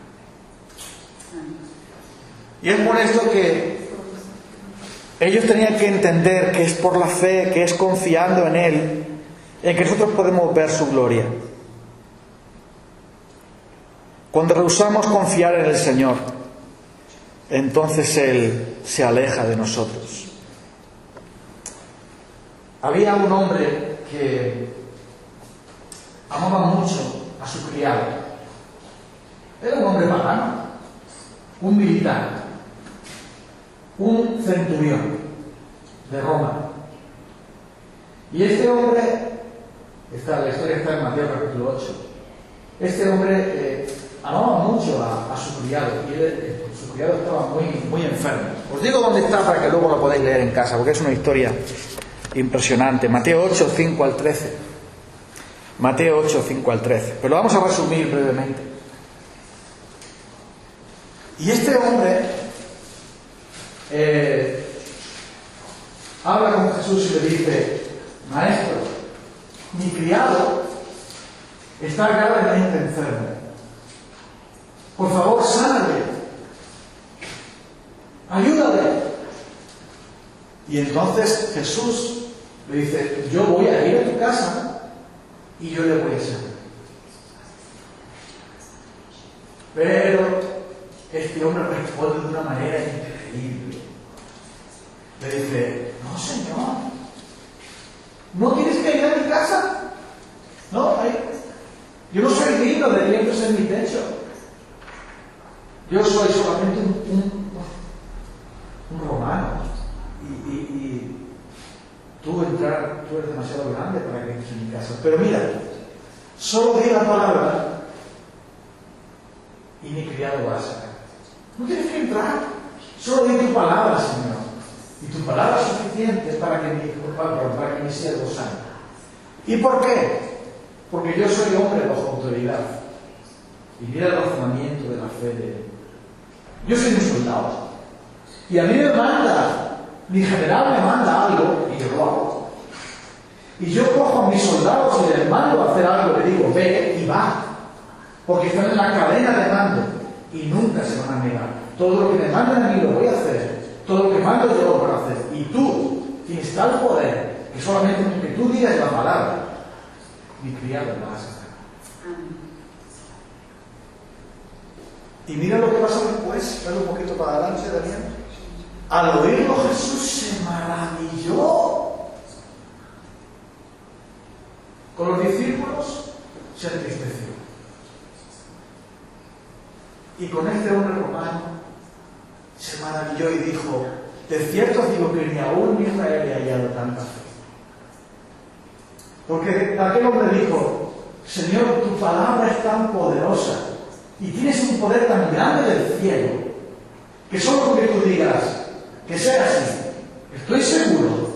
Y es por esto que ellos tenían que entender que es por la fe, que es confiando en Él, en que nosotros podemos ver su gloria. Cuando rehusamos confiar en el Señor, entonces Él se aleja de nosotros. Había un hombre que amaba mucho a su criado. Era un hombre pagano, un militar, un centurión de Roma. Y este hombre, la historia está en Mateo capítulo 8, este hombre amaba mucho a su criado, y su criado estaba muy enfermo. Os digo dónde está para que luego lo podáis leer en casa, porque es una historia impresionante. Mateo 8, 5 al 13. Mateo 8, 5 al 13. Pero lo vamos a resumir brevemente. Y este hombre habla con Jesús y le dice: Maestro, mi criado está gravemente enfermo. Por favor, sánale. Ayúdale. Y entonces Jesús le dice: yo voy a ir a tu casa y yo le voy a sanar. Pero este hombre responde de una manera increíble. Le dice: no, Señor, ¿no quieres que vaya a mi casa? No, yo no soy digno de que entres en mi techo. Yo soy solamente un romano. Y tú eres demasiado grande para que entres en mi casa. Pero mira, solo di la palabra y mi criado va a sacar. No tienes que entrar, solo di tu palabra, Señor. Y tu palabra es suficiente para que mi siervo sane. ¿Y por qué? Porque yo soy hombre bajo autoridad. Y mira el razonamiento de la fe de él. Yo soy un soldado. Y a mí me manda, mi general me manda algo y yo lo hago. Y yo cojo a mis soldados y les mando a hacer algo, le digo: ve y va. Porque están en la cadena de mando y nunca se van a negar. Todo lo que me mandan a mí lo voy a hacer. Todo lo que mando yo lo voy a hacer. Y tú tienes tal poder que solamente con que tú digas la palabra, mi criado lo va a sacar. Y mira lo que pasa después. Dale un poquito para adelante, Daniel. Al oírlo Jesús se maravilló. Con los discípulos se entristeció. Y con este hombre romano se maravilló y dijo: de cierto os digo que ni aún en Israel he hallado tanta fe. Porque aquel hombre dijo: Señor, tu palabra es tan poderosa y tienes un poder tan grande del cielo, que solo con que tú digas que sea así, estoy seguro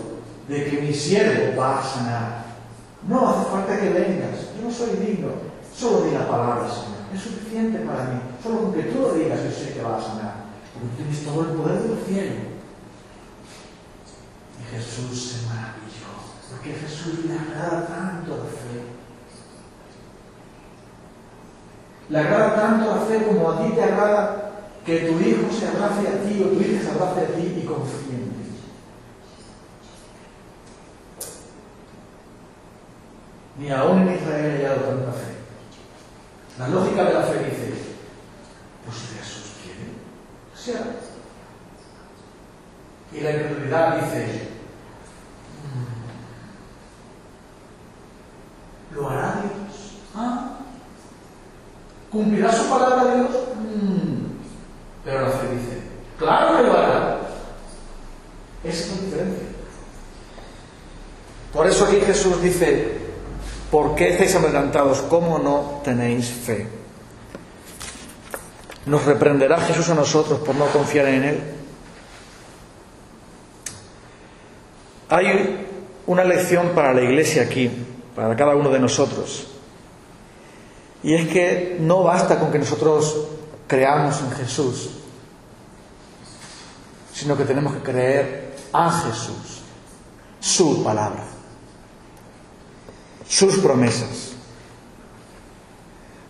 de que mi siervo va a sanar. No hace falta que vengas, yo no soy digno, solo di la palabra, Señor, es suficiente para mí. Solo con que tú lo digas, yo sé que va a sanar, porque tienes todo el poder del cielo. Y Jesús se maravilló, porque a Jesús le agrada tanto la fe. Le agrada tanto la fe como a ti te agrada que tu hijo se abrace a ti o tu hija se abrace a ti y confíe en ti. Ni aún en Israel he hallado tanta fe. La lógica de la fe dice: pues si Jesús quiere, se hará. Y la incredulidad dice: ¿lo hará Dios? ¿Cumplirá su palabra Dios? Pero la fe dice: claro que lo hará. Esa es la diferencia. Por eso aquí Jesús dice: ¿por qué estáis amedrentados? ¿Cómo no tenéis fe? ¿Nos reprenderá Jesús a nosotros por no confiar en Él? Hay una lección para la Iglesia aquí, para cada uno de nosotros. Y es que no basta con que nosotros creamos en Jesús, sino que tenemos que creer a Jesús, su palabra, sus promesas.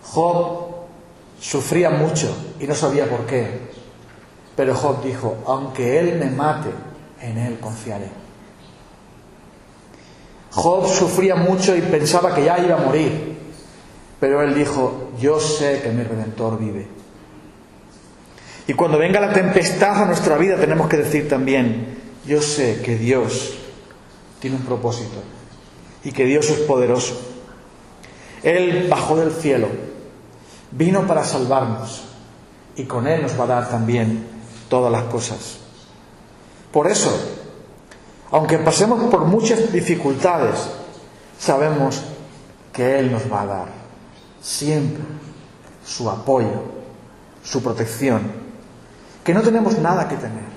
Job sufría mucho y no sabía por qué, pero Job dijo: aunque él me mate, en él confiaré. Job sufría mucho y pensaba que ya iba a morir, pero él dijo: yo sé que mi Redentor vive. Y cuando venga la tempestad a nuestra vida tenemos que decir también: yo sé que Dios tiene un propósito y que Dios es poderoso. Él bajó del cielo, vino para salvarnos y con Él nos va a dar también todas las cosas. Por eso, aunque pasemos por muchas dificultades, sabemos que Él nos va a dar siempre su apoyo, su protección, que no tenemos nada que temer.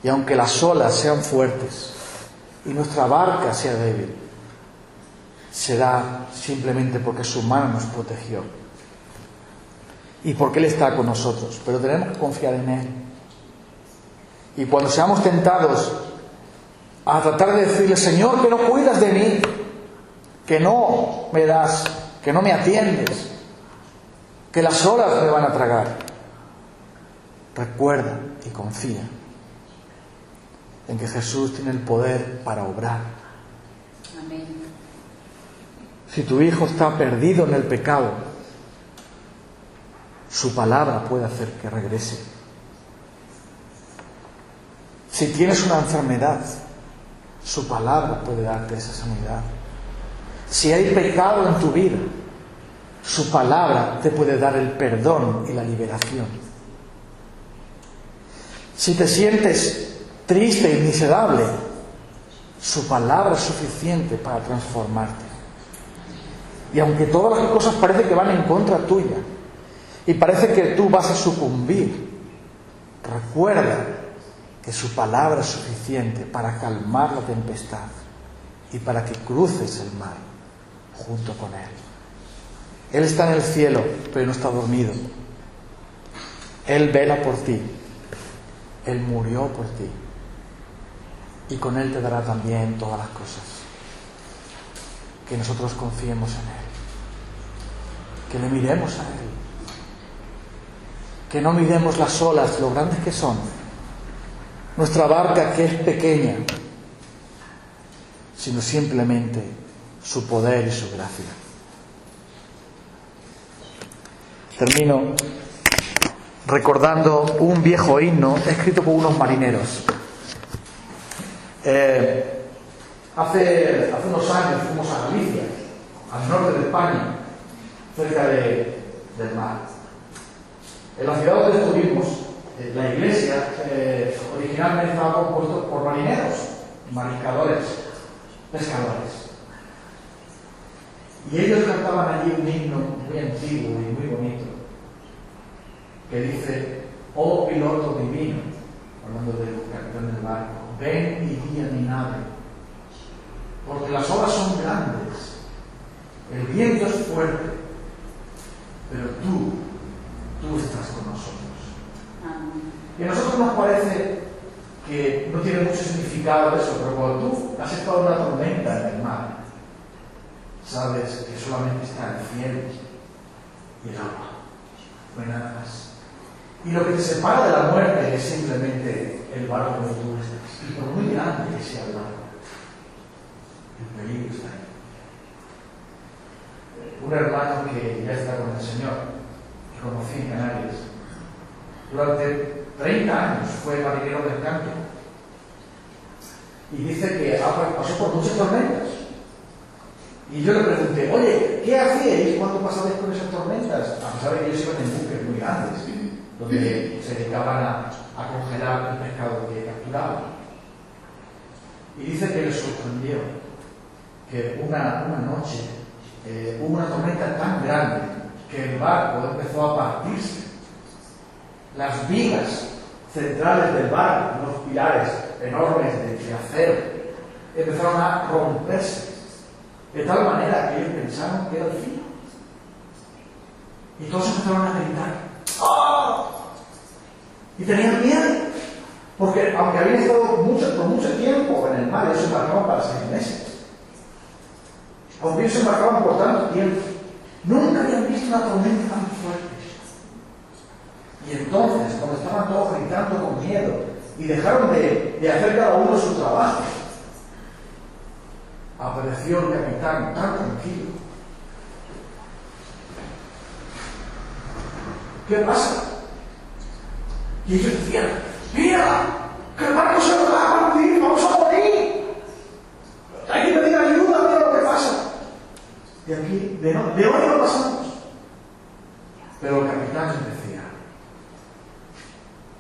Y aunque las olas sean fuertes y nuestra barca sea débil, será simplemente porque su mano nos protegió y porque Él está con nosotros. Pero tenemos que confiar en Él. Y cuando seamos tentados a tratar de decirle: Señor, que no cuidas de mí, que no me das, que no me atiendes, que las olas me van a tragar, recuerda y confía en que Jesús tiene el poder para obrar. Amén. Si tu hijo está perdido en el pecado, su palabra puede hacer que regrese. Si tienes una enfermedad, su palabra puede darte esa sanidad. Si hay pecado en tu vida, su palabra te puede dar el perdón y la liberación. Si te sientes triste y miserable, su palabra es suficiente para transformarte. Y aunque todas las cosas parece que van en contra tuya y parece que tú vas a sucumbir, recuerda que su palabra es suficiente para calmar la tempestad y para que cruces el mar junto con Él. Él está en el cielo, pero no está dormido. Él vela por ti. Él murió por ti. Y con Él te dará también todas las cosas. Que nosotros confiemos en Él. Que le miremos a Él. Que no miremos las olas, lo grandes que son. Nuestra barca, que es pequeña, sino simplemente su poder y su gracia. Termino recordando un viejo himno escrito por unos marineros. Hace unos años fuimos a Galicia, al norte de España, cerca del mar. En la ciudad donde estuvimos, la iglesia originalmente estaba compuesta por marineros, mariscadores, pescadores. Y ellos cantaban allí un himno muy antiguo y muy bonito, que dice: oh piloto divino, hablando del capitán del barco, ven y guía mi nave, porque las olas son grandes, el viento es fuerte, pero tú estás con nosotros. Y a nosotros nos parece que no tiene mucho significado eso, pero cuando tú has estado en una tormenta en el mar, sabes que solamente está el cielo y el agua, no hay nada más. Y lo que te separa de la muerte es simplemente el barco donde tú estás. Y por muy grande que sea el barco, el peligro está ahí. Un hermano que ya está con el Señor, que conocí en Canarias, durante 30 años fue marinero mercante. Y dice que pasó por muchas tormentas. Y yo le pregunté: oye, ¿qué hacíais cuando pasabais por esas tormentas? A pesar de que ellos iban en buques muy grandes, donde se dedicaban a congelar el pescado que capturaban. Y dice que les sorprendió que una noche hubo una tormenta tan grande que el barco empezó a partirse. Las vigas centrales del barco, unos pilares enormes de acero, empezaron a romperse, de tal manera que ellos pensaron que era el fin. Y todos empezaron a gritar: ¡oh! Y tenían miedo, porque aunque habían estado por mucho tiempo en el mar, ellos se embarcaban para 6 meses. Aunque ellos se embarcaban por tanto tiempo, nunca habían visto una tormenta tan fuerte. Y entonces, cuando estaban todos gritando con miedo y dejaron de hacer cada uno su trabajo, apareció el capitán tan tranquilo. ¿Qué pasa? Y ellos decían: mira, que el barco se nos va a partir, vamos a morir, hay que pedir ayuda, mira lo que pasa. Y aquí, de hoy no pasamos. Pero el capitán decía: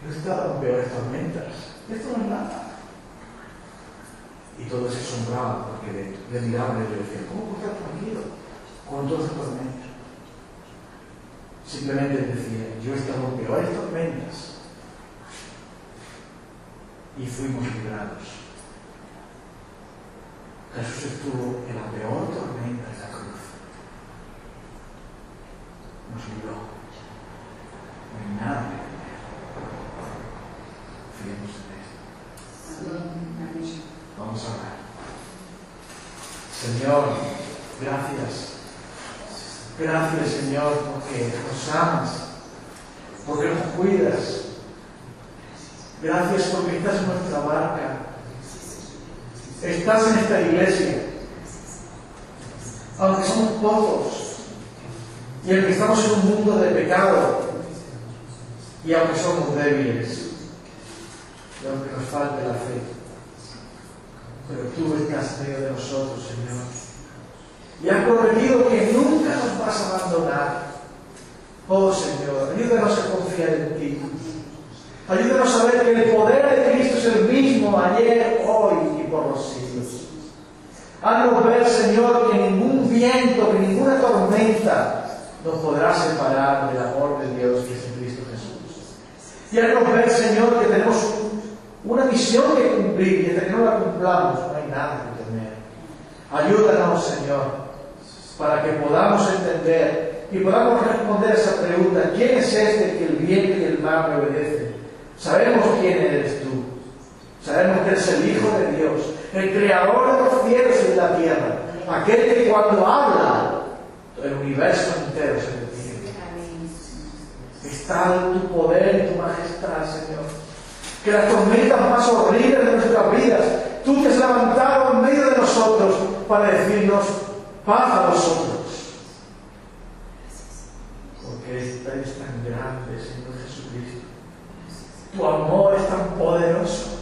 yo he estado en peores tormentas, esto no es nada. Y todos se asombraban porque le miraban y le decían: ¿cómo puedes estar tranquilo con todas estas tormentas? Simplemente decía: yo he estado en peores tormentas y fuimos librados. Jesús estuvo en la peor tormenta de la cruz. Nos libró. No hay nada que temer. Fiemos en esto. Vamos a orar. Señor, gracias. Gracias, Señor, porque nos amas, porque nos cuidas. Gracias porque estás en nuestra barca. Estás en esta iglesia. Aunque somos pocos, y aunque estamos en un mundo de pecado, y aunque somos débiles, y aunque nos falte la fe, pero tú estás en medio de nosotros, Señor. Y has prometido que nunca nos vas a abandonar. Oh Señor, ayúdanos a confiar en ti. Ayúdanos a ver que el poder de Cristo es el mismo ayer, hoy y por los siglos. Haznos ver, Señor, que ningún viento, que ninguna tormenta nos podrá separar del amor de Dios que es en Cristo Jesús. Y haznos ver, Señor, que tenemos una misión que cumplir y hasta que no la cumplamos no hay nada que temer. Ayúdanos, Señor, para que podamos entender y podamos responder a esa pregunta: ¿quién es este que el viento y el mar me obedecen? Sabemos quién eres tú. Sabemos que eres el Hijo de Dios, el Creador de los cielos y de la tierra, aquel que cuando habla el universo entero se detiene. Está tu poder y tu majestad, Señor. Que las tormentas más horribles de nuestras vidas, tú te has levantado en medio de nosotros para decirnos: paz a vosotros. Porque eres tan grande, Señor Jesucristo. Tu amor es tan poderoso.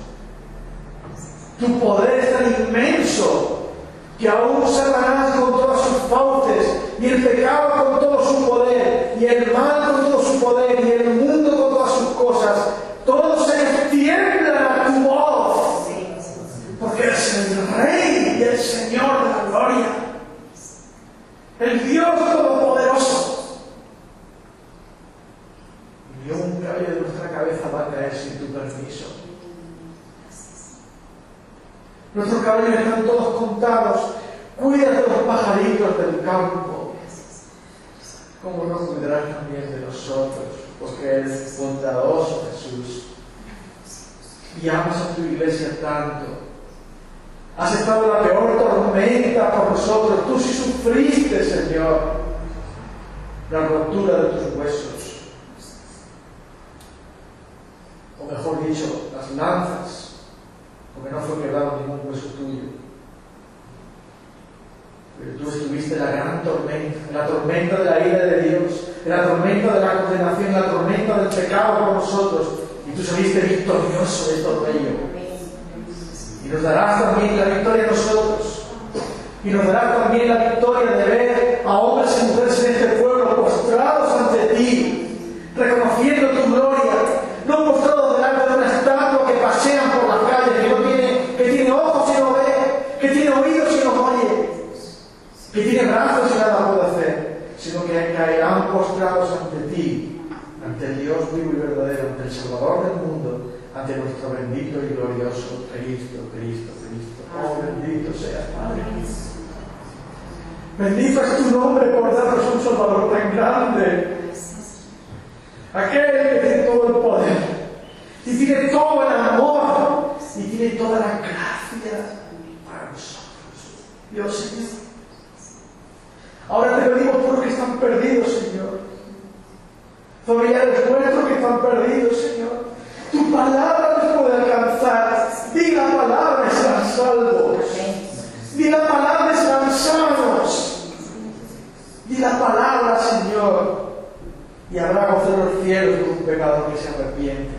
Tu poder es tan inmenso que aún Satanás con todas sus fauces, y el pecado con todo su poder, y el mal con todo su poder, y el mundo con todas sus cosas, todos ellos tiemblan a tu voz, porque eres el Rey y el Señor de la gloria, el Dios Todopoderoso. Y ni un cabello de nuestra cabeza va a caer sin tu permiso. Nuestros cabellos están todos contados. Cuida de los pajaritos del campo. ¿Cómo no cuidarás también de nosotros? Porque eres bondadoso, Jesús. Y amas a tu iglesia tanto. Has estado en la peor tormenta por nosotros. Tú sí sufriste, Señor, la rotura de tus huesos. O mejor dicho, las lanzas. Porque no fue quebrado ningún hueso tuyo. Pero tú estuviste en la gran tormenta, en la tormenta de la ira de Dios, en la tormenta de la condenación, en la tormenta del pecado por nosotros, y tú saliste victorioso de todo ello. Y nos darás también la victoria a nosotros, y nos darás también la victoria de ver a hombres y mujeres en este pueblo postrados ante ti, reconociendo tu gloria, no postrados delante de una estatua que pasean por las calles, que tiene ojos y no ve, que tiene oídos y no oye, que tiene brazos y nada puede hacer, sino que caerán postrados ante ti, ante el Dios vivo y verdadero, ante el Salvador del mundo, ante nuestro bendito y glorioso Cristo, Cristo, Cristo. Oh, bendito seas, Padre. Bendito es tu nombre por darnos un Salvador tan grande. Aquel que tiene todo el poder, y tiene todo el amor, y tiene toda la gracia para nosotros. Dios, Señor. Ahora te pedimos por los que están perdidos, Señor. Familiares nuestros que están perdidos, Señor. Tu palabra nos puede alcanzar. Di la palabra y serán salvos. Di la palabra y serán sanos. Di la palabra, Señor, y habrá gozo en los cielos por un pecador que se arrepiente.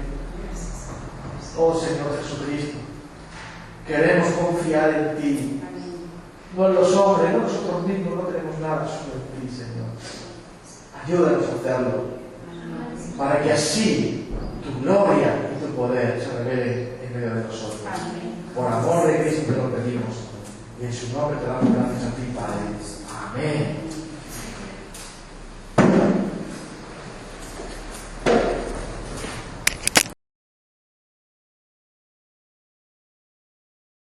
Oh Señor Jesucristo, queremos confiar en ti, no en los hombres, no nosotros mismos, no tenemos nada sobre ti, Señor. Ayúdanos a hacerlo, para que así tu gloria y tu poder se revelen en medio de nosotros. Por amor de Cristo te lo pedimos, y en su nombre te damos gracias a ti, Padre. Amén.